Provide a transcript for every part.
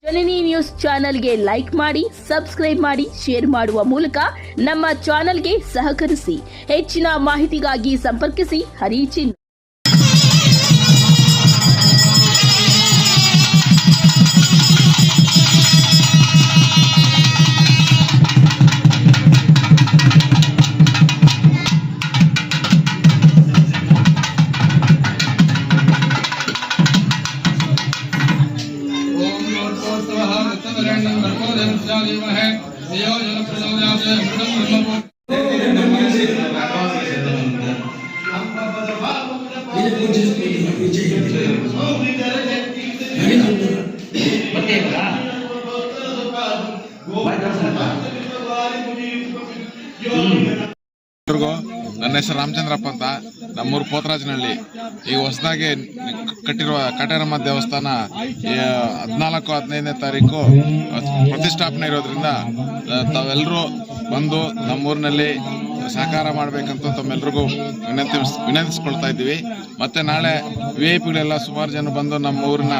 ಜನನಿ news ಚಾನೆಲ್ಗೆ like ಮಾಡಿ, subscribe ಮಾಡಿ, ಶೇರ್ ಮಾಡುವ ಮೂಲಕ ನಮ್ಮ ಚಾನೆಲ್ಗೆ ಸಹಕರಿಸಿ. ಹೆಚ್ಚಿನ ಮಾಹಿತಿಗಾಗಿ ಸಂಪರ್ಕಿಸಿ ಹರಿಚಿನ್. ನನ್ನ ಹೆಸರು ರಾಮಚಂದ್ರಪ್ಪ ಅಂತ, ನಮ್ಮೂರು ಪೋತರಾಜನಹಳ್ಳಿ. ಈಗ ಹೊಸದಾಗಿ ಕಟ್ಟಿರುವ ಕಾಟೇರಮ್ಮ ದೇವಸ್ಥಾನ 14-15ನೇ ತಾರೀಕು ಪ್ರತಿಷ್ಠಾಪನೆ ಇರೋದ್ರಿಂದ ತಾವೆಲ್ಲರೂ ಬಂದು ನಮ್ಮೂರಿನಲ್ಲಿ ಸಹಕಾರ ಮಾಡಬೇಕಂತ ತಮ್ಮೆಲ್ರಿಗೂ ವಿನಂತಿಸ್ಕೊಳ್ತಾ ಇದ್ದೀವಿ. ಮತ್ತು ನಾಳೆ VIP ಸುಮಾರು ಜನ ಬಂದು ನಮ್ಮ ಊರಿನ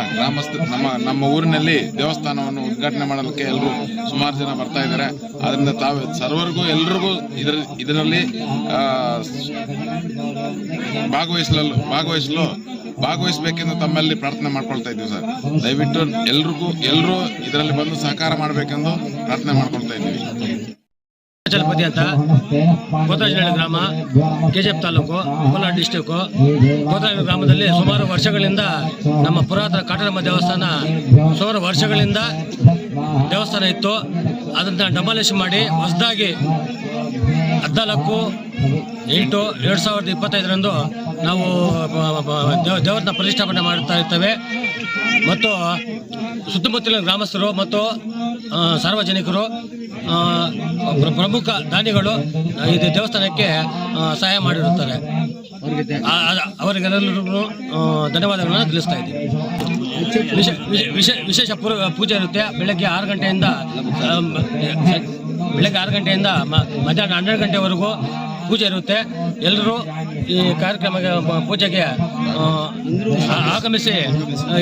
ನಮ್ಮ ಊರಿನಲ್ಲಿ ದೇವಸ್ಥಾನವನ್ನು ಉದ್ಘಾಟನೆ ಮಾಡಲಿಕ್ಕೆ ಎಲ್ಲರೂ ಸುಮಾರು ಜನ ಬರ್ತಾ ಇದ್ದಾರೆ. ಅದರಿಂದ ತಾವು ಸರ್ವರಿಗೂ ಎಲ್ರಿಗೂ ಇದರಲ್ಲಿ ಭಾಗವಹಿಸಬೇಕೆಂದು ತಮ್ಮಲ್ಲಿ ಪ್ರಾರ್ಥನೆ ಮಾಡ್ಕೊಳ್ತಾ ಇದ್ದೀವಿ ಸರ್. ದಯವಿಟ್ಟು ಎಲ್ಲರೂ ಇದರಲ್ಲಿ ಬಂದು ಸಹಕಾರ ಮಾಡಬೇಕೆಂದು ಪ್ರಾರ್ಥನೆ ಮಾಡ್ಕೊಳ್ತಾ ಇದ್ದೀವಿ. ಚಲಪತಿ ಅಂತ, ಪೋತರಾಜನಹಳ್ಳಿ ಗ್ರಾಮ, KGF ತಾಲೂಕು, ಕೋಲಾರ ಡಿಸ್ಟಿಕ್ಕು. ಪೋತರಾಜನಹಳ್ಳಿ ಗ್ರಾಮದಲ್ಲಿ ಸುಮಾರು ವರ್ಷಗಳಿಂದ ನಮ್ಮ ಪುರಾತನ ಕಾಟೇರಮ್ಮ ದೇವಸ್ಥಾನ ಸುಮಾರು ವರ್ಷಗಳಿಂದ ದೇವಸ್ಥಾನ ಇತ್ತು. ಅದನ್ನು ಡೆಮಾಲಿಷ್ ಮಾಡಿ ಹೊಸದಾಗಿ 14/8/2025 ನಾವು ದೇವರನ್ನ ಪ್ರತಿಷ್ಠಾಪನೆ ಮಾಡ್ತಾ ಇರ್ತೇವೆ. ಮತ್ತು ಸುತ್ತಮುತ್ತಲಿನ ಗ್ರಾಮಸ್ಥರು ಮತ್ತು ಸಾರ್ವಜನಿಕರು, ಪ್ರಮುಖ ದಾನಿಗಳು ಈ ದೇವಸ್ಥಾನಕ್ಕೆ ಸಹಾಯ ಮಾಡಿರುತ್ತಾರೆ. ಅವರಿಗೆಲ್ಲರಿಗೂ ಧನ್ಯವಾದಗಳನ್ನು ತಿಳಿಸ್ತಾ ಇದ್ದೀವಿ. ವಿಶೇಷ ಪೂಜೆ ಇರುತ್ತೆ. ಬೆಳಗ್ಗೆ 6 ಗಂಟೆಯಿಂದ ಮಧ್ಯಾಹ್ನ 12 ಗಂಟೆವರೆಗೂ ಪೂಜೆ ಇರುತ್ತೆ. ಎಲ್ಲರೂ ಈ ಪೂಜೆಗೆ ಆಗಮಿಸಿ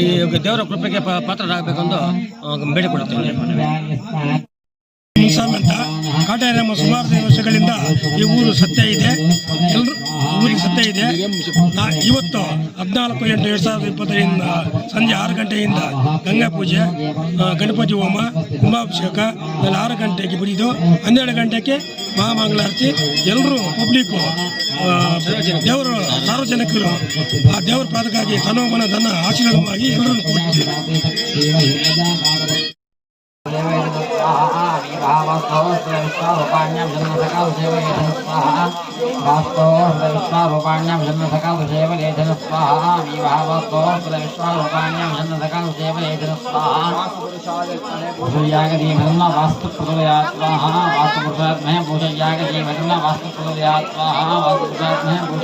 ಈ ದೇವರ ಕೃಪೆಗೆ ಪಾತ್ರರಾಗಬೇಕೆಂದು ಬೇಡಿಕೊಳ್ಳುತ್ತೇನೆ. ಅಂತ ಕಾಟೇರಮ್ಮ ಸುಮಾರು ವರ್ಷಗಳಿಂದ ಈ ಊರು ಸತ್ಯ ಇದೆ. ಊರಿಗೆ ಸತ್ಯ ಇದೆ. ಇವತ್ತು 14/8/2025 ಸಂಜೆ 6 ಗಂಟೆಯಿಂದ ಗಂಗಾ ಪೂಜೆ, ಗಣಪತಿ ಹೋಮ, ಕುಂಭಾಭಿಷೇಕ 6 ಗಂಟೆಗೆ ಬಿಡಿದು 12 ಗಂಟೆಗೆ ಮಹಾಮಂಗಳಾರತಿ. ಎಲ್ಲರೂ ಪಬ್ಲಿಕ್ಕು, ದೇವರು ಸಾರ್ವಜನಿಕರು ಆ ದೇವರ ಪಾದಕ್ಕಾಗಿ ತನೋಮನ ಧನ ಆಶೀರ್ವಾದವಾಗಿ ಎಲ್ಲರನ್ನು ಕೊಡ್ತೀವಿ. विश्वारूपाण्यां जन्मसकालसेवलेधन स्वाहा वास्तवविश्वारूपाण्यां जन्मसकालसेवलेधन स्वाहा विश्वारूपाण्यां जन्मसकालसेवलेधन स्वाहा पूजयागदीवन्न वास्तुप्रदयात् स्वाहा वास्तुपुरुषात्महे पूजयागदीवन्न वास्तुप्रदयात् स्वाहा वास्तुपुरुषात्महे पूज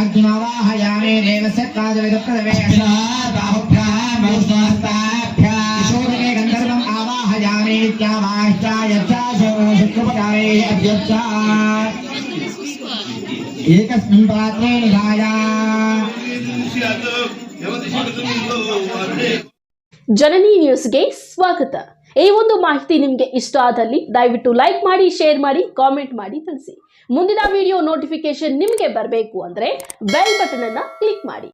अग्निवाहयामि देवस्य काजविदुक्तदवे किशोरके गन्धर्वम् आवाहयामि नित्यावाश्चायच्छाशोषुपकारे अद्यच्छा एकस्मिन् पात्रे निधाय ಜನನಿ ನ್ಯೂಸ್ಗೆ ಸ್ವಾಗತ. ಈ ಒಂದು ಮಾಹಿತಿ ನಿಮಗೆ ಇಷ್ಟ ಆದಲ್ಲಿ ದಯವಿಟ್ಟು ಲೈಕ್ ಮಾಡಿ, ಶೇರ್ ಮಾಡಿ, ಕಾಮೆಂಟ್ ಮಾಡಿ ತಿಳಿಸಿ. ಮುಂದಿನ ವಿಡಿಯೋ ನೋಟಿಫಿಕೇಶನ್ ನಿಮಗೆ ಬರಬೇಕು ಅಂದ್ರೆ ಬೆಲ್ ಬಟನ್ ಅನ್ನ ಕ್ಲಿಕ್ ಮಾಡಿ.